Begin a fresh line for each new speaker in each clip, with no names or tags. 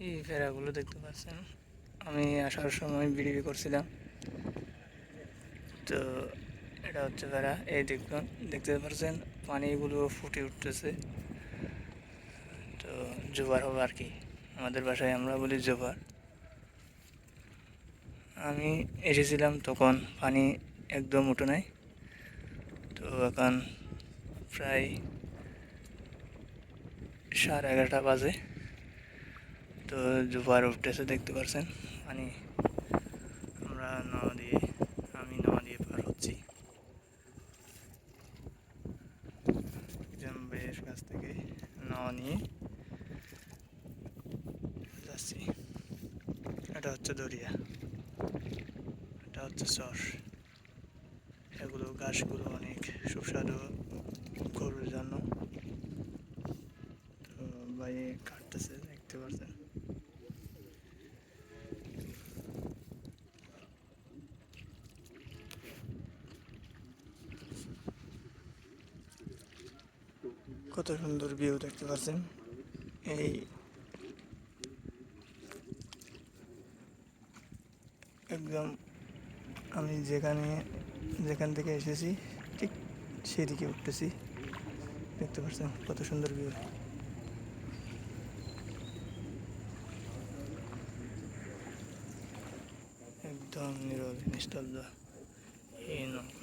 এই ভেড়াগুলো দেখতে পাচ্ছেন, আমি আসার সময় ভিডিও করছিলাম। তো এটা হচ্ছে ভেড়া। এই দেখুন, দেখতে পাচ্ছেন পানিগুলো ফুটে উঠতেছে। তো জোয়ার হবে আর কি, আমাদের বাসায় আমরা বলি জোয়ার। আমি এসেছিলাম তখন পানি একদম উঠে নাই। তো এখন প্রায় 11:30 বাজে। তো জোয়ার উঠতেছে দেখতে পাচ্ছেন পানি। আমি নামা দিয়ে পার হচ্ছি একজন বেশ কাছ থেকে নাওয়া নিয়ে যাচ্ছি। এটা হচ্ছে দরিয়া, এটা হচ্ছে চর। এগুলো ঘাসগুলো অনেক সুস্বাদু গরুর জন্য। তো ভাই কাটতেছে দেখতে পাচ্ছেন। কত সুন্দর ভিউ দেখতে পাচ্ছেন। এই একদম আমি যেখান থেকে এসেছি ঠিক সেদিকে উঠতেছি, দেখতে পাচ্ছেন কত সুন্দর ভিউ। একদম নীরব নিস্তব্ধ এই নৌকা।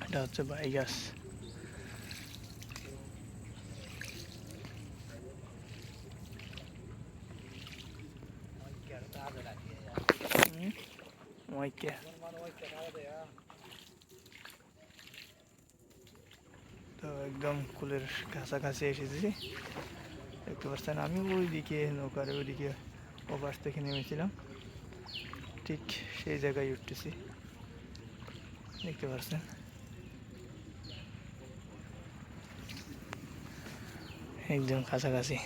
এটা হচ্ছে বাই গাছ। তো একদম কুলের কাছাকাছি এসেছি, দেখতে পাচ্ছেন। আমি ওইদিকে নৌকার ওইদিকে ওপাশ থেকে নেমেছিলাম, ঠিক সেই জায়গায় উঠতেছি, দেখতে পাচ্ছেন একদম কাছাকাছি।